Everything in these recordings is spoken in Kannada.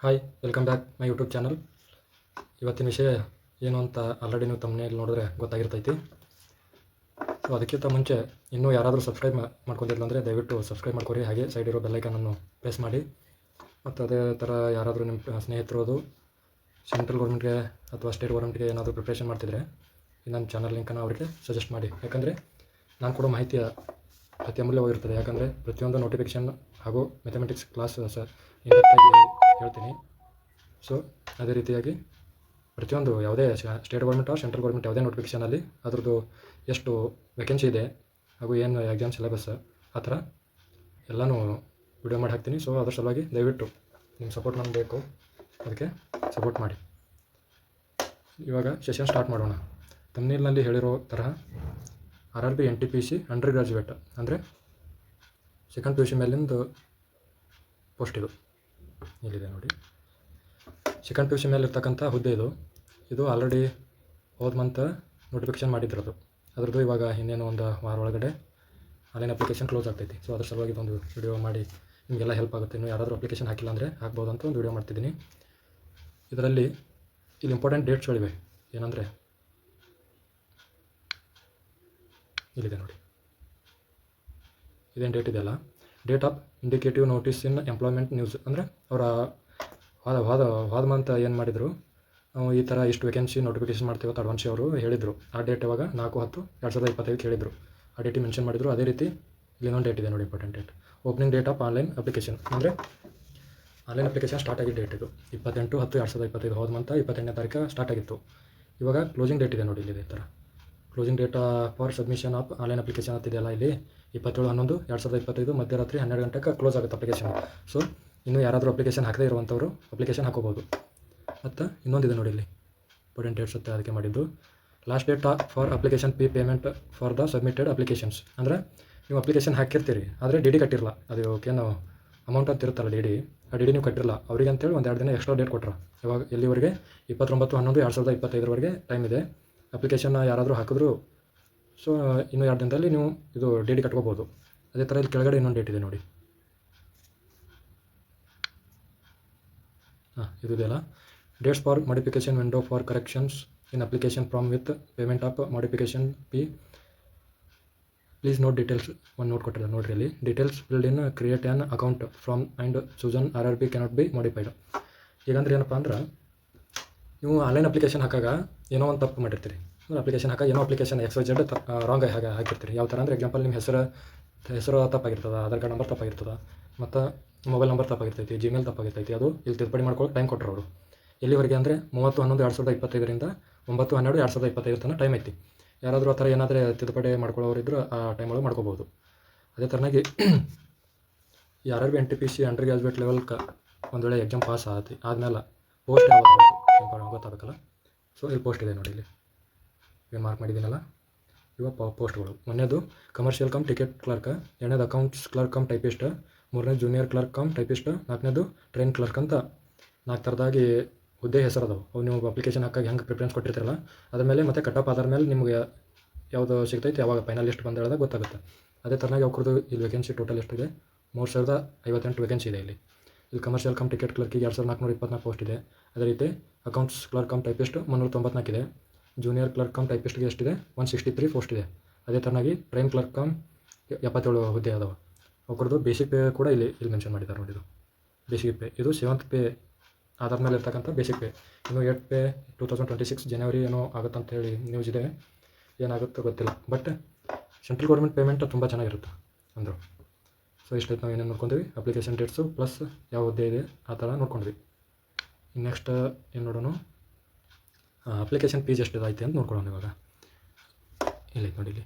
Hi welcome back my YouTube channel. ಇವತ್ತಿನ ವಿಷಯ ಏನು ಅಂತ ಆಲ್ರೆಡಿ ನೀವು ತಮ್ಮನೇಲಿ ನೋಡಿದ್ರೆ ಗೊತ್ತಾಗಿರ್ತೈತಿ. ಸೊ ಅದಕ್ಕಿಂತ ಮುಂಚೆ ಇನ್ನೂ ಯಾರಾದರೂ ಸಬ್ಸ್ಕ್ರೈಬ್ ಮಾಡ್ಕೊಂಡಿಲ್ಲ ಅಂದರೆ ದಯವಿಟ್ಟು ಸಬ್ಸ್ಕ್ರೈಬ್ ಮಾಡ್ಕೊರಿ. ಹಾಗೆ ಸೈಡ್ ಇರೋ ಬೆಲ್ಲೈಕನನ್ನು ಪ್ರೆಸ್ ಮಾಡಿ. ಮತ್ತು ಅದೇ ಥರ ಯಾರಾದರೂ ನಿಮ್ಮ ಸ್ನೇಹಿತರು ಸೆಂಟ್ರಲ್ ಗೌರ್ಮೆಂಟ್ಗೆ ಅಥವಾ ಸ್ಟೇಟ್ ಗೌರ್ಮೆಂಟ್ಗೆ ಏನಾದರೂ ಪ್ರಿಪ್ರೇಷನ್ ಮಾಡ್ತಿದ್ರೆ ನನ್ನ ಚಾನಲ್ ಲಿಂಕನ್ನು ಅವರಿಗೆ ಸಜೆಸ್ಟ್ ಮಾಡಿ. ಯಾಕಂದರೆ ನಾನು ಕೊಡೋ ಮಾಹಿತಿ ಅತಿ ಅಮೂಲ್ಯವಾಗಿರ್ತದೆ. ಯಾಕಂದರೆ ಪ್ರತಿಯೊಂದು ನೋಟಿಫಿಕೇಷನ್ ಹಾಗೂ ಮ್ಯಾಥಮೆಟಿಕ್ಸ್ ಕ್ಲಾಸ್ ಇಂಡಕ್ಟಾಗಿ ಹೇಳ್ತೀನಿ. ಸೊ ಅದೇ ರೀತಿಯಾಗಿ ಪ್ರತಿಯೊಂದು ಯಾವುದೇ ಸ್ಟೇಟ್ ಗೌರ್ಮೆಂಟ್ ಸೆಂಟ್ರಲ್ ಗೌರ್ಮೆಂಟ್ ಯಾವುದೇ ನೋಟಿಫಿಕೇಷನಲ್ಲಿ ಅದ್ರದ್ದು ಎಷ್ಟು ವೇಕೆನ್ಸಿ ಇದೆ ಹಾಗೂ ಏನು ಎಕ್ಸಾಮ್ ಸಿಲೆಬಸ್ ಆ ಥರ ಎಲ್ಲನೂ ವಿಡಿಯೋ ಮಾಡಿ ಹಾಕ್ತೀನಿ. ಸೊ ಅದ್ರ ಸಲುವಾಗಿ ದಯವಿಟ್ಟು ನಿಮ್ಮ ಸಪೋರ್ಟ್ ನನಗೆ ಬೇಕು, ಅದಕ್ಕೆ ಸಪೋರ್ಟ್ ಮಾಡಿ. ಇವಾಗ ಸೆಷನ್ ಸ್ಟಾರ್ಟ್ ಮಾಡೋಣ. ತಮ್ನೇಲ್ನಲ್ಲಿ ಹೇಳಿರೋ ತರಹ RRB NTPC ಅಂಡರ್ ಗ್ರಾಜುಯೇಟ್ ಅಂದರೆ ಸೆಕೆಂಡ್ PUC ಮೇಲಿಂದ ಪೋಸ್ಟ್ ಇಲ್ಲಿದೆ ನೋಡಿ. ಸೆಕೆಂಡ್ PUC ಮೇಲೆ ಇರ್ತಕ್ಕಂಥ ಹುದ್ದೆ ಇದು ಆಲ್ರೆಡಿ ಹೋದ ಮಂತ್ ನೋಟಿಫಿಕೇಷನ್ ಮಾಡಿದ್ರದು. ಅದ್ರದ್ದು ಇವಾಗ ಇನ್ನೇನು ಒಂದು ವಾರ ಒಳಗಡೆ ಆನ್ಲೈನ್ ಅಪ್ಲಿಕೇಶನ್ ಕ್ಲೋಸ್ ಆಗ್ತೈತಿ. ಸೊ ಅದ್ರ ಸಲುವಾಗಿ ಒಂದು ವಿಡಿಯೋ ಮಾಡಿ ನಿಮಗೆಲ್ಲ ಹೆಲ್ಪ್ ಆಗುತ್ತೆ. ನೀವು ಯಾರಾದರೂ ಅಪ್ಲಿಕೇಶನ್ ಹಾಕಿಲ್ಲ ಅಂದರೆ ಹಾಕ್ಬೋದು ಅಂತ ಒಂದು ವಿಡಿಯೋ ಮಾಡ್ತಿದ್ದೀನಿ. ಇದರಲ್ಲಿ ಇಲ್ಲಿ ಇಂಪಾರ್ಟೆಂಟ್ ಡೇಟ್ಸ್ಗಳಿವೆ. ಏನಂದರೆ ಇಲ್ಲಿದೆ ನೋಡಿ, ಇದೇನು ಡೇಟ್ ಇದೆಯಲ್ಲ, date of indicative notice in employment news. ಅಂದರೆ ಅವರ ಹೋದ ಮಂತ್ ಏನು ಮಾಡಿದರು, ಈ ಥರ ಇಷ್ಟು ವೇಕೆನ್ಸಿ ನೋಟಿಫಿಕೇಶನ್ ಮಾಡ್ತೀವಿ ಅಂತ ಅಡ್ವಾನ್ಸಿ ಅವರು ಹೇಳಿದರು. ಆ ಡೇಟ್ ಇವಾಗ 4/10/2025 ಹೇಳಿದರು. ಆ ಡೇಟಿಗೆ ಮೆನ್ಷನ್ ಮಾಡಿದರು. ಅದೇ ರೀತಿ ಇಲ್ಲಿ ಇನ್ನೊಂದು ಡೇಟ್ ಇದೆ ನೋಡಿ, important date. Opening date of online application ಅಂದರೆ ಆನ್ಲೈನ್ ಅಪ್ಲಿಕೇಶನ್ ಸ್ಟಾರ್ಟ್ ಆಗಿದ್ದ ಡೇಟ್ ಇದು 28/10/2025. ಹೋದ ಮಂತ್ 28ನೇ ತಾರೀಕು ಸ್ಟಾರ್ಟ್ ಆಗಿತ್ತು. ಇವಾಗ ಕ್ಲೋಸಿಂಗ್ ಡೇಟ್ ಇದೆ ನೋಡಿ, ಇಲ್ಲಿ ಇದೇ ಥರ closing date for submission of online application ಅಂತಿದೆಯಲ್ಲ, ಇಲ್ಲಿ 27/11/2025 ಮಧ್ಯರಾತ್ರಿ 12 ಗಂಟೆಗೆ ಕ್ಲೋಸ್ ಆಗುತ್ತೆ ಅಪ್ಲಿಕೇಶನ್. ಸೊ ಇನ್ನೂ ಯಾರಾದರೂ ಅಪ್ಲಿಕೇಶನ್ ಹಾಕದೇ ಇರುವಂಥವ್ರು ಅಪ್ಲಿಕೇಶನ್ ಹಾಕೋಬೋದು. ಮತ್ತು ಇನ್ನೊಂದಿದೆ ನೋಡಿ, ಇಲ್ಲಿ ಇಂಪಾರ್ಟೆಂಟ್ ಡೇಟ್ಸ್ ಅಂತ ಅದಕ್ಕೆ ಮಾಡಿದ್ದು. Last date for application payment for the submitted applications. ಅಂದರೆ ನೀವು ಅಪ್ಲಿಕೇಶನ್ ಹಾಕಿರ್ತೀರಿ, ಆದರೆ ಡಿ ಕಟ್ಟಿರಲ್ಲ. ಅದು ಏನು ಅಮೌಂಟ್ ಅಂತ ಇರುತ್ತಲ್ಲ, ಆ ಡಿ ನೀವು ಕಟ್ಟಿರಲ್ಲ. ಅವರಿಗೆ ಅಂತೇಳಿ 1-2 ದಿನ ಎಕ್ಸ್ಟ್ರಾ ಡೇಟ್ ಕೊಟ್ಟರು. ಇವಾಗ ಎಲ್ಲಿವರೆಗೆ 29/11/2025 ಟೈಮ್ ಇದೆ. ಅಪ್ಲಿಕೇಶನ್ ಯಾರಾದರೂ ಹಾಕಿದ್ರು ಸೊ ಇನ್ನೂ 2 ದಿನದಲ್ಲಿ ನೀವು ಇದು ಡಿ ಕಟ್ಕೋಬೋದು. ಅದೇ ಥರ ಇಲ್ಲಿ ಕೆಳಗಡೆ ಇನ್ನೊಂದು ಡೇಟ್ ಇದೆ ನೋಡಿ, ಇದು ಇದೆಯಲ್ಲ, dates for modification window for corrections in application from with payment of modification fee. Please note details. ಒಂದು ನೋಟ್ ಕೊಟ್ಟಿಲ್ಲ ನೋಡ್ರಿ, ಇಲ್ಲಿ details filled in create an account form and choice of RRB cannot be modified. ಈಗಂದ್ರೆ ಏನಪ್ಪ ಅಂದ್ರೆ, ನೀವು ಆನ್ಲೈನ್ ಅಪ್ಲಿಕೇಶನ್ ಹಾಕಾಗ ಏನೋ ಒಂದು ತಪ್ಪು ಮಾಡಿರ್ತೀರಿ. ಅಪ್ಲಿಕೇಶನ್ ಹಾಕಿ ಏನೋ ಅಪ್ಲಿಕೇಶನ್ XYZ ರಾಂಗ್ ಹಾಕಿರ್ತೀರಿ. ಯಾವ ಥರ ಅಂದರೆ, ಎಕ್ಸಾಂಪಲ್ ನಿಮ್ಮ ಹೆಸರು ತಪ್ಪಾಗಿರ್ತದೆ, ಆಧಾರ್ ಕಾರ್ಡ್ ನಂಬರ್ ತಪ್ಪಾಗಿರ್ತದೆ, ಮತ್ತು ಮೊಬೈಲ್ ನಂಬರ್ ತಪ್ಪಾಗಿರ್ತೈತಿ, ಜಿಮೇಲ್ ತಪ್ಪಾಗಿರ್ತೈತಿ. ಅದು ಇಲ್ಲಿ ತಿದ್ದುಪಡಿ ಮಾಡ್ಕೊಳ್ಳೋಕೆ ಟೈಮ್ ಕೊಟ್ಟರು ಅವರು. ಎಲ್ಲಿವರೆಗೆ ಅಂದರೆ 30/11/2025 9/12/2025 ತನಕ ಟೈಮ್ ಐತಿ. ಯಾರಾದರೂ ಆ ಥರ ಏನಾದರೂ ತಿದ್ದುಪಡಿ ಮಾಡ್ಕೊಳ್ಳೋರಿದ್ರು ಆ ಟೈಮ್ ಒಳಗೆ ಮಾಡ್ಕೋಬೋದು. ಅದೇ ಥರನಾಗಿ ಈ RRB NTPC ಅಂಡರ್ ಗ್ರಾಜುಯೇಟ್ ಲೆವೆಲ್ಗೆ ಒಂದು ವೇಳೆ ಎಕ್ಸಾಮ್ ಪಾಸ್ ಆದಮೇಲೆ ಪೋಸ್ಟ್ ಯಾವುದು ಗೊತ್ತಾಗಬೇಕಲ್ಲ. ಸೊ ಇಲ್ಲಿ ಪೋಸ್ಟ್ ಇದೆ ನೋಡಿ, ಇಲ್ಲಿ ಏನು ಮಾರ್ಕ್ ಮಾಡಿದ್ದೀನಲ್ಲ, ಇವಾಗ ಪೋಸ್ಟ್ಗಳು. ಮೊನ್ನೆದು ಕಮರ್ಷಿಯಲ್ ಕಮ್ ಟಿಕೆಟ್ ಕ್ಲರ್ಕ್, 2ನೇದು ಅಕೌಂಟ್ಸ್ ಕ್ಲರ್ಕ್ ಕಮ್ ಟೈಪಿಸ್ಟ್, 3ನೇದು ಜೂನಿಯರ್ ಕ್ಲರ್ಕ್ ಕಮ್ ಟೈಪಿಸ್ಟ್, 4ನೇದು ಟ್ರೈನ್ ಕ್ಲರ್ಕ್ ಅಂತ 4 ಥರದಾಗಿ ಹುದ್ದೆ ಹೆಸರು ಅದಾವೆ. ಅವು ನೀವು ಅಪ್ಲಿಕೇಶನ್ ಹಾಕಿ ಹೆಂಗೆ ಪ್ರಿಫರೆನ್ಸ್ ಕೊಟ್ಟಿರ್ತೀರಲ್ಲ ಅದ್ರ ಮೇಲೆ ಮತ್ತು ಕಟ್ ಆಫ್ ಆಧಾರ ಮೇಲೆ ನಿಮಗೆ ಯಾವುದು ಸಿಗ್ತೈತೆ ಯಾವಾಗ ಫೈನಲ್ ಲಿಸ್ಟ್ ಬಂದು ಹೇಳಿದಾಗ ಗೊತ್ತಾಗುತ್ತೆ. ಅದೇ ಥರನಾಗಿ ಅವ್ರದ್ದು ಇಲ್ಲಿ ವೇಕೆನ್ಸಿ ಟೋಟಲ್ ಎಷ್ಟಿದೆ, 3058 ವೇಕೆನ್ಸಿ ಇದೆ. ಇಲ್ಲಿ ಕಮರ್ಷಿಯಲ್ ಕಮ್ ಟಿಕೆಟ್ ಕ್ಲರ್ಕಿಗೆ 2424 ಪೋಸ್ಟ್ ಇದೆ. ಅದೇ ರೀತಿ ಅಕೌಂಟ್ಸ್ ಕ್ಲರ್ಕ್ ಕಮ್ ಟೈಪಿಸ್ಟ್ 394 ಇದೆ. ಜೂನಿಯರ್ ಕ್ಲರ್ಕ್ ಕಮ್ ಟೈಪಿಸ್ಟ್ಗೆ ಎಷ್ಟಿದೆ, 163 ಪೋಸ್ಟ್ ಇದೆ. ಅದೇ ಥರನಾಗಿ ಟ್ರೈನ್ ಕ್ಲರ್ಕ್ ಕಮ್ 77 ಹುದ್ದೆ ಅದಾವೆ. ಅವ್ರದ್ದು ಬೇಸಿಕ್ ಪೇ ಕೂಡ ಇಲ್ಲಿ ಮೆನ್ಷನ್ ಮಾಡಿದ್ದಾರೆ ನೋಡಿ. ಇದು ಬೇಸಿಕ್ ಪೇ, ಇದು 7th ಪೇ ಆಧಾರ ಮೇಲೆ ಇರ್ತಕ್ಕಂಥ ಬೇಸಿಕ್ ಪೇ. ಇನ್ನು 8th ಪೇ 2026 ಜನವರಿ ಏನೋ ಆಗುತ್ತಂತ ಹೇಳಿ ನ್ಯೂಸ್ ಇದೆ. ಏನಾಗುತ್ತೋ ಗೊತ್ತಿಲ್ಲ, ಬಟ್ ಸೆಂಟ್ರಲ್ ಗೌರ್ಮೆಂಟ್ ಪೇಮೆಂಟ್ ತುಂಬ ಚೆನ್ನಾಗಿರುತ್ತೆ ಅಂದರು. ಸೊ ಇಷ್ಟೈತೆ ನಾವು ಏನೇನು ನೋಡ್ಕೊಂಡ್ವಿ, ಅಪ್ಲಿಕೇಶನ್ ಡೇಟ್ಸು ಪ್ಲಸ್ ಯಾವ ಹುದ್ದೆ ಇದೆ ಆ ಥರ ನೋಡ್ಕೊಂಡ್ವಿ. ನೆಕ್ಸ್ಟ್ ಏನು ನೋಡೋಣ, ಅಪ್ಲಿಕೇಶನ್ ಫೀಸ್ ಎಷ್ಟು ಐತೆ ಅಂತ ನೋಡ್ಕೊಳ್ಳೋಣ. ಇವಾಗ ಇಲ್ಲೈತೆ ನೋಡಿ, ಇಲ್ಲಿ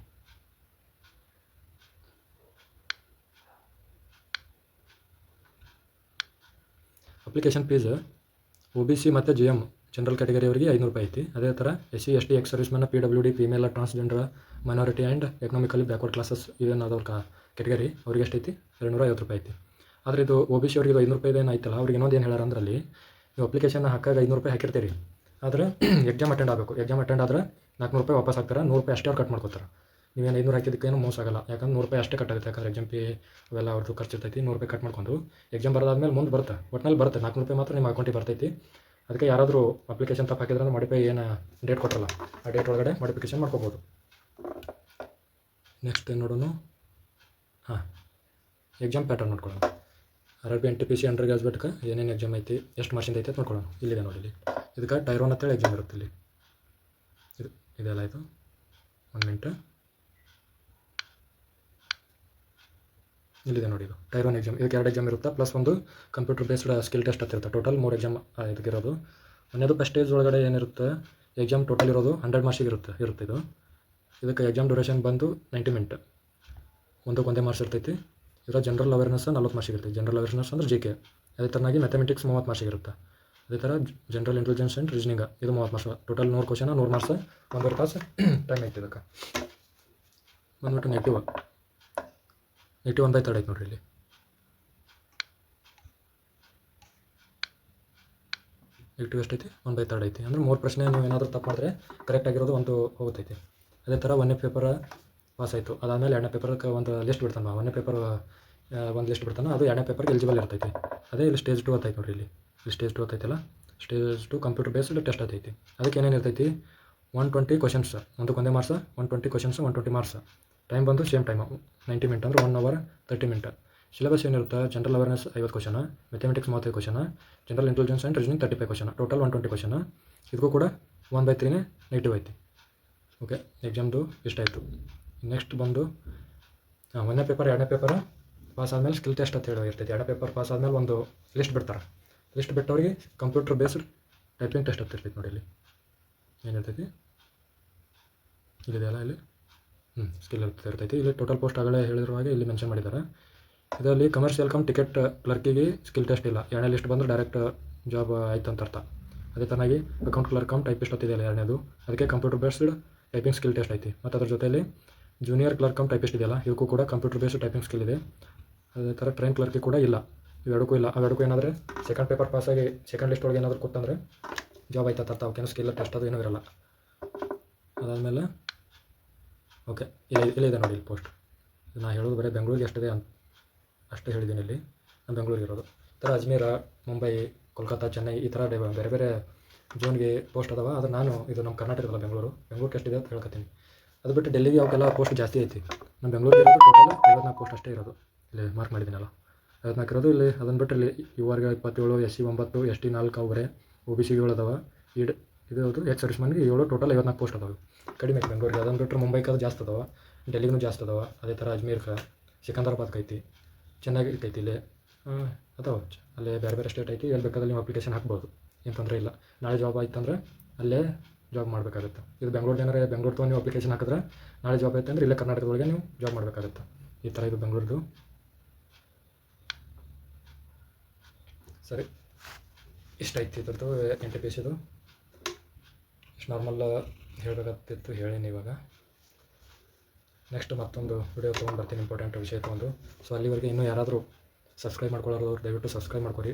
ಅಪ್ಲಿಕೇಶನ್ ಫೀಸ್ OBC ಮತ್ತು GM ಜನರಲ್ ಕ್ಯಾಟಗರಿ ಅವರಿಗೆ 500 ರೂಪಾಯಿ ಐತಿ. ಅದೇ ಥರ SC ST ex serviceman, PWD female, transgender, minority and economically backward classes ಇವೇನಾದವ್ರ ಕ್ಯಾಟಗರಿ ಅವ್ರಿಗೆ ಎಷ್ಟೈತಿ, 250 ರೂಪಾಯಿ ಐತಿ. ಆದರೆ ಇದು OBC ಅವ್ರಿಗೆ 500 ರೂಪಾಯಿ ಏನು ಐತಲ್ಲ, ಅವ್ರಿಗೆ ಇನ್ನೊಂದು ಏನು ಹೇಳ್ಯಾರ ಅಂದ್ರಲ್ಲಿ, ನೀವು ಅಪ್ಲಿಕೇಶನ್ ಹಾಕಾಗ 500 ರೂಪಾಯಿ ಹಾಕಿರ್ತೀರಿ, ಆದರೆ ಎಕ್ಸಾಮ್ ಅಟೆಂಡ್ ಆಗಬೇಕು. ಎಕ್ಸಾಮ್ ಅಟೆಂಡ್ ಆದರೆ 400 ರೂಪಾಯಿ ವಾಪಸ್ ಹಾಕ್ತಾರೆ, 100 ರೂಪಾಯಿ ಅಷ್ಟೇ ಅವ್ರು ಕಟ್ ಮಾಡ್ಕೋತಾರೆ. ನೀವೇನು 500 ಹಾಕಿದ್ದಕ್ಕೇನು ಮೋಸ ಆಗಲ್ಲ, ಯಾಕಂದ್ರೆ ₹100 ಅಷ್ಟೇ ಕಟ್ಟಾಗುತ್ತೆ. ಯಾಕಂದ್ರೆ ಎಕ್ಸಾಮ್ ಫೀ ಅವೆಲ್ಲ ಅವ್ರದ್ದು ಖರ್ಚು ಇರ್ತೈತಿ. ₹100 ಕಟ್ ಮಾಡ್ಕೊಂಡು ಎಕ್ಸಾಮ್ ಬರೋದಾದ್ಮೇಲೆ ಮುಂದೆ ಬರುತ್ತೆ, ಒಟ್ಟಿನಲ್ಲಿ ಬರುತ್ತೆ. ₹400 ಮಾತ್ರ ನಿಮ್ಮ ಅಕೌಂಟಿಗೆ ಬರ್ತೈತಿ. ಅದಕ್ಕೆ ಯಾರಾದರೂ ಅಪ್ಲಿಕೇಶನ್ ತಪ್ಪು ಹಾಕಿದ್ರೆ ಅಂದ್ರೆ ಮಾಡಿಫೈ ಏನು ಡೇಟ್ ಕೊಟ್ಟರಲ್ಲ, ಆ ಡೇಟ್ ಒಳಗಡೆ ಮಾಡಿಫಿಕೇಷನ್ ಮಾಡ್ಕೋಬೋದು. ನೆಕ್ಸ್ಟ್ ಏನು ನೋಡೋಣ. ಎಕ್ಸಾಮ್ ಪ್ಯಾಟರ್ನ್ ನೋಡ್ಕೊಳ್ಳೋಣ. RRB NTPC ಅಂಡರ್ ಗ್ರಾಜುಯೇಟ್ಗೆ ಏನೇನು ಎಕ್ಸಾಮ್ ಐತಿ, ಎಷ್ಟು ಮಾರ್ಕ್ಸಿಂದ ಐತೆ ಅಂತ ನೋಡ್ಕೊಳ್ಳೋಣ. ಇಲ್ಲಿದೆ ನೋಡಿ, ಇಲ್ಲಿ ಇದಕ್ಕೆ ಟೈರ್ 1 ಅಂತೇಳಿ ಎಕ್ಸಾಮ್ ಇರುತ್ತೆ. ಇಲ್ಲಿ ಇದೆಲ್ಲ ಇದು 1 ಮಿನಿಟ್. ಇಲ್ಲಿದೆ ನೋಡಿ, ಇದು ಟೈರ್ 1 ಎಕ್ಸಾಮ್. ಇದಕ್ಕೆ 2 ಎಕ್ಸಾಮ್ ಇರುತ್ತೆ, ಪ್ಲಸ್ ಒಂದು ಕಂಪ್ಯೂಟರ್ ಬೇಸ್ಡ್ ಸ್ಕಿಲ್ ಟೆಸ್ಟ್ ಅಂತ ಇರುತ್ತೆ. ಟೋಟಲ್ 3 ಎಕ್ಸಾಮ್ ಇದಕ್ಕಿರೋದು. ಒಂದೇದು ಫಸ್ಟ್ ಸ್ಟೇಜ್ ಒಳಗಡೆ ಏನಿರುತ್ತೆ, ಎಕ್ಸಾಮ್ ಟೋಟಲ್ ಇರೋದು 100 ಮಾರ್ಕ್ಸಿಗೆ ಇರುತ್ತೆ ಇದು. ಇದಕ್ಕೆ ಎಕ್ಸಾಮ್ ಡ್ಯೂರೇಷನ್ ಬಂದು 90 ಮಿನಿಟ್. ಒಂದೇ ಮಾರ್ಕ್ಸ್ ಇರ್ತೈತಿ. ಇದರ ಜನರಲ್ ಅವೇರ್ನೆಸ್ 40 ಮಾರ್ಕ್ಸಿಗೆ ಇರ್ತೈತಿ. ಜನರಲ್ ಅವೇರ್ನೆಸ್ ಅಂದ್ರೆ GK. ಅದೇ ಥರನಾಗಿ ಮ್ಯಾಥಮೆಟಿಕ್ಸ್ 30 ಮಾರ್ಕ್ಸಿಗೆ ಇರುತ್ತೆ. ಅದೇ ಥರ ಜನರಲ್ ಇಂಟೆಲಿಜೆನ್ಸ್ ಆ್ಯಂಡ್ ರೀಸನಿಂಗ್ ಇದು 30 ಮಾರ್ಕ್ಸ್. ಟೋಟಲ್ 100 ಕ್ವಶನ್, 100 ಮಾರ್ಕ್ಸ್, 1.5 ತಾಸು ಟೈಮ್ ಐತಿ. ಇದಕ್ಕೆ ಬಂದ್ಬಿಟ್ಟು ನೆಗೆಟಿವ್ 1/3 ಐತೆ ನೋಡಿರಿ. ಇಲ್ಲಿ ನೆಗೆಟಿವ್ ಎಷ್ಟೈತಿ? 1/3 ಐತಿ. ಅಂದ್ರೆ 3 ಪ್ರಶ್ನೆ ನೀವು ಏನಾದರೂ ತಪ್ಪು ಮಾಡಿದ್ರೆ ಕರೆಕ್ಟ್ ಆಗಿರೋದು ಒಂದು ಹೋಗುತ್ತೈತಿ. ಅದೇ ಥರ 1ನೇ ಪೇಪರ್ ಪಾಸ್ ಆಯಿತು. ಅದಾದಮೇಲೆ 2ನೇ ಪೇಪರ್ಗೆ ಒಂದು ಲಿಸ್ಟ್ ಬಿಡ್ತಾನೆ. 1ನೇ ಪೇಪರ್ ಒಂದು ಲಿಸ್ಟ್ ಬಿಡ್ತಾನೆ, ಅದು 2ನೇ ಪೇಪರ್ಗೆ ಎಲಿಜಿಬಲ್ ಇರ್ತೈತಿ. ಅದೇ ಇಲ್ಲಿ ಸ್ಟೇಜ್ 2 ಐತೆ ನೋಡಿರಿ. ಇಲ್ಲಿ ಸ್ಟೇಜ್ 2 ಐತಲ್ಲ, ಸ್ಟೇಜ್ 2 ಕಂಪ್ಯೂಟರ್ ಬೇಸ್ಡ್ ಟೆಸ್ಟ್ ಐತಿ. ಅದಕ್ಕೆ ಏನೇನು ಇರ್ತೈತಿ, 120 ಕ್ವಶನ್ಸ್, ಒಂದೇ ಮಾರ್ಕ್ಸ್, 120 ಕ್ವಶನ್ಸ್, 120 ಮಾರ್ಕ್ಸ್. ಟೈಮ್ ಬಂದು ಸೇಮ್ ಟೈಮು 90 ಮಿನಿಟ್, ಅಂದ್ರೆ 1 hour 30 ಮಿನಿಟ್. ಸಿಲೆಬಸ್ ಏನಿರುತ್ತೆ, general awareness 50 question, mathematics 35 question, general intelligence and reasoning 35 question, total 120 question. ಇದಕ್ಕೂ ಕೂಡ 1/3 ನೆಗೆಟಿವ್ ಐತಿ. ಓಕೆ, ಎಕ್ಸಾಮ್ದು ಇಷ್ಟಾಯಿತು. ನೆಕ್ಸ್ಟ್ ಬಂದು 1ನೇ ಪೇಪರ್ 2ನೇ ಪೇಪರ್ ಪಾಸ್ ಆದಮೇಲೆ ಸ್ಕಿಲ್ ಟೆಸ್ಟ್ ಅಂತ ಹೇಳಿ ಇರ್ತೈತಿ. 2ನೇ ಪೇಪರ್ ಪಾಸ್ ಆದಮೇಲೆ ಒಂದು ಲಿಸ್ಟ್ ಬಿಡ್ತಾರೆ. ಲಿಸ್ಟ್ ಬಿಟ್ಟವ್ರಿಗೆ ಕಂಪ್ಯೂಟರ್ ಬೇಸ್ಡ್ ಟೈಪಿಂಗ್ ಟೆಸ್ಟ್ ಅಂತ ಇರ್ತೈತಿ. ನೋಡಿ ಇಲ್ಲಿ ಏನಿರ್ತೈತಿ, ಇಲ್ಲಿದೆಯಲ್ಲ, ಇಲ್ಲಿ ಸ್ಕಿಲ್ ಇರ್ತೈತಿ. ಇಲ್ಲಿ ಟೋಟಲ್ ಪೋಸ್ಟ್ ಆಗಲೇ ಹೇಳಿರುವ ಹಾಗೆ ಇಲ್ಲಿ ಮೆನ್ಷನ್ ಮಾಡಿದ್ದಾರೆ. ಇದರಲ್ಲಿ ಕಮರ್ಷಿಯಲ್ ಟಿಕೆಟ್ ಕ್ಲರ್ಕಿಗೆ ಸ್ಕಿಲ್ ಟೆಸ್ಟ್ ಇಲ್ಲ. 2ನೇ ಲಿಸ್ಟ್ ಬಂದರೆ ಡೈರೆಕ್ಟ್ ಜಾಬ್ ಆಯ್ತು ಅಂತ ಅರ್ಥ. ಅದೇ ಥರನಾಗಿ ಅಕೌಂಟ್ ಕ್ಲರ್ಕ್ ಟೈಪಿಸ್ಟ್ ಅಂತಿದೆಯಲ್ಲ 2ನೇದು, ಅದಕ್ಕೆ computer based typing skill test ಐತಿ. ಮತ್ತು ಅದ್ರ ಜೊತೆಯಲ್ಲಿ ಜೂನಿಯರ್ ಕ್ಲರ್ಕ್ ಟೈಪಿಸ್ಟ್ ಇದೆಯಲ್ಲ, ಇವಕ್ಕೂ ಕೂಡ ಕಂಪ್ಯೂಟರ್ ಬೇಸ್ಡ್ ಟೈಪಿಂಗ್ ಸ್ಕಿಲ್ ಇದೆ. ಅದೇ ಥರ ಟ್ರೈನ್ ಕ್ಲರ್ಕಿಗೆ ಕೂಡ ಇಲ್ಲ. ಇವೆರಡಕ್ಕೂ ಇಲ್ಲ. ಅವೆರಡಕ್ಕೂ ಏನಾದರೆ ಸೆಕೆಂಡ್ ಪೇಪರ್ ಪಾಸಾಗಿ ಸೆಕೆಂಡ್ ಲಿಸ್ಟ್ ಒಳಗೆ ಏನಾದರೂ ಕೊಟ್ಟಂದರೆ ಜಾಬ್ ಆಯ್ತು ಅಂತ ಅವಕ್ಕೇನು ಸ್ಕಿಲ್ ಟೆಸ್ಟ್ ಅದು ಏನೂ ಇರಲ್ಲ. ಅದಾದಮೇಲೆ ಓಕೆ, ಇಲ್ಲಿದೆ ನೋಡಿ ಇಲ್ಲಿ ಪೋಸ್ಟ್. ನಾನು ಹೇಳೋದು ಬರೀ ಬೆಂಗಳೂರಿಗೆ ಎಷ್ಟಿದೆ ಅಂತ ಅಷ್ಟೇ ಹೇಳಿದ್ದೀನಿ. ಇಲ್ಲಿ ನಾನು ಬೆಂಗಳೂರಿಗೆ ಇರೋದು. ಈ ಥರ ಅಜ್ಮೀರ, ಮುಂಬೈ, ಕೋಲ್ಕತ್ತಾ, ಚೆನ್ನೈ ಈ ಥರ ಬೇರೆ ಬೇರೆ ಜೋನ್ಗೆ ಪೋಸ್ಟ್ ಅದಾವ. ಆದರೆ ನಾನು ಇದು ನಮ್ಮ ಕರ್ನಾಟಕದಲ್ಲ, ಬೆಂಗಳೂರಿಗೆ ಎಷ್ಟಿದೆ ಅಂತ ಹೇಳ್ಕೊತೀನಿ. ಅದು ಬಿಟ್ಟು ಡೆಲ್ಲಿಗೆ ಅವಕ್ಕೆಲ್ಲ ಪೋಸ್ಟ್ ಜಾಸ್ತಿ ಐತಿ. ನಮ್ಮ ಬೆಂಗಳೂರಿಗೆ ಇರೋದು ಟೋಟಲ್ 54 ಪೋಸ್ಟ್ ಅಷ್ಟೇ ಇರೋದು. ಇಲ್ಲಿ ಮಾರ್ಕ್ ಮಾಡಿದ್ದೀನಲ್ಲ, 54 ಇರೋದು. ಇಲ್ಲಿ ಅದನ್ನು ಬಿಟ್ಟರೆ ಇಲ್ಲಿ URಗೆ 27, SC 9, ST 4 ಅವರೇ, OBC 7 ಅದಾವ. ಇದು ಎಕ್ಸ್ ಸರ್ವಿಸ್ಮನ್ಗೆ 7, ಟೋಟಲ್ 54 ಪೋಸ್ಟ್ ಅದಾವೆ. ಕಡಿಮೆ ಐತಿ ಬೆಂಗಳೂರಿಗೆ. ಅದನ್ನು ಬಿಟ್ಟರೆ ಮುಂಬೈಗೆ ಅದು ಜಾಸ್ತಿ ಅದಾವ, ಡೆಲ್ಲಿಗೂ ಜಾಸ್ತಿ ಅದಾವ. ಅದೇ ಥರ ಅಜ್ಮೀರ್ಗೆ, ಸಿಕಂದರಾಬಾದ್ಗೆ ಐತಿ, ಚೆನ್ನಾಗಿ ಐತಿ. ಇಲ್ಲಿ ಅದಾವ. ಅಲ್ಲೇ ಬೇರೆ ಬೇರೆ ಸ್ಟೇಟ್ ಐತಿ. ಎಲ್ಲಿ ಬೇಕಾದ್ರೆ ನೀವು ಅಪ್ಲಿಕೇಶನ್ ಹಾಕ್ಬೋದು, ಏನು ತೊಂದರೆ ಇಲ್ಲ. ನಾಳೆ ಜಾಬ್ ಆಯ್ತು ಅಂದರೆ ಅಲ್ಲೇ ಜಾಬ್ ಮಾಡಬೇಕಾಗುತ್ತೆ. ಇದು ಬೆಂಗಳೂರು ತೊಗೊಂಡು ನೀವು ಅಪ್ಲಿಕೇಶನ್ ಹಾಕಿದ್ರೆ ನಾಳೆ ಜಾಬ್ ಆಯ್ತು ಅಂದರೆ ಇಲ್ಲೇ ಕರ್ನಾಟಕದೊಳಗೆ ನೀವು ಜಾಬ್ ಮಾಡಬೇಕಾಗುತ್ತೆ. ಈ ಥರ ಇದು ಬೆಂಗಳೂರದು. ಸರಿ, ಇಷ್ಟೈತಿ ಇದ್ರದ್ದು NTPCದು. ಇಷ್ಟು ನಾರ್ಮಲ್ ಹೇಳಬೇಕಾಗ್ತಿತ್ತು, ಹೇಳೀನಿ. ಇವಾಗ ನೆಕ್ಸ್ಟ್ ಮತ್ತೊಂದು ವಿಡಿಯೋ ತೊಗೊಂಡು ಬರ್ತೀನಿ, ಇಂಪಾರ್ಟೆಂಟ್ ವಿಷಯ ತೊಗೊಂಡು. ಸೊ ಅಲ್ಲಿವರೆಗೆ ಇನ್ನೂ ಯಾರಾದರೂ ಸಬ್ಸ್ಕ್ರೈಬ್ ಮಾಡ್ಕೊಳ್ಳೋರು ದಯವಿಟ್ಟು ಸಬ್ಸ್ಕ್ರೈಬ್ ಮಾಡ್ಕೊರಿ.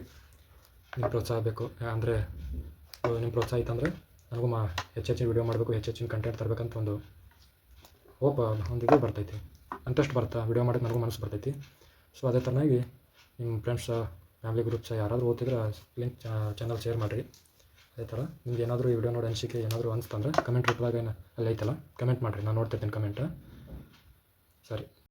ನಿಮ್ಮ ಪ್ರೋತ್ಸಾಹ ಬೇಕು. ಅಂದರೆ ನಿಮ್ಮ ಪ್ರೋತ್ಸಾಹ ಇತ್ತಂದರೆ ನನಗೂ ಹೆಚ್ಚಿನ ವಿಡಿಯೋ ಮಾಡಬೇಕು, ಹೆಚ್ಚಿನ ಕಂಟೆಂಟ್ ತರಬೇಕಂತ ಒಂದು ಹೋಪ್, ಒಂದು ಇದು ಬರ್ತೈತಿ, ಇಂಟ್ರೆಸ್ಟ್ ಬರುತ್ತೆ. ವಿಡಿಯೋ ಮಾಡೋಕ್ಕೆ ನನಗೂ ಮನಸ್ಸು ಬರ್ತೈತಿ. ಸೊ ಅದೇ ಥರನಾಗಿ ನಿಮ್ಮ ಫ್ರೆಂಡ್ಸ್, ಫ್ಯಾಮಿಲಿ ಗ್ರೂಪ್ಸ್ ಯಾರಾದರೂ ಓದ್ತಿದ್ರೆ ಲಿಂಕ್ ಚಾನಲ್ ಶೇರ್ ಮಾಡಿರಿ. ಅದೇ ಥರ ನಿಮ್ಗೆ ಏನಾದರೂ ಈ ವಿಡಿಯೋ ನೋಡಿ ಅನಿಸಿಕೆ ಏನಾದರೂ ಅನಿಸ್ತಂದ್ರೆ ಕಮೆಂಟ್ ರಿಪ್ಲಾಗ ಅಲ್ಲಿ ಐತಲ್ಲ, ಕಮೆಂಟ್ ಮಾಡಿರಿ. ನಾನು ನೋಡ್ತಿರ್ತೀನಿ ಕಮೆಂಟ್. ಸರಿ.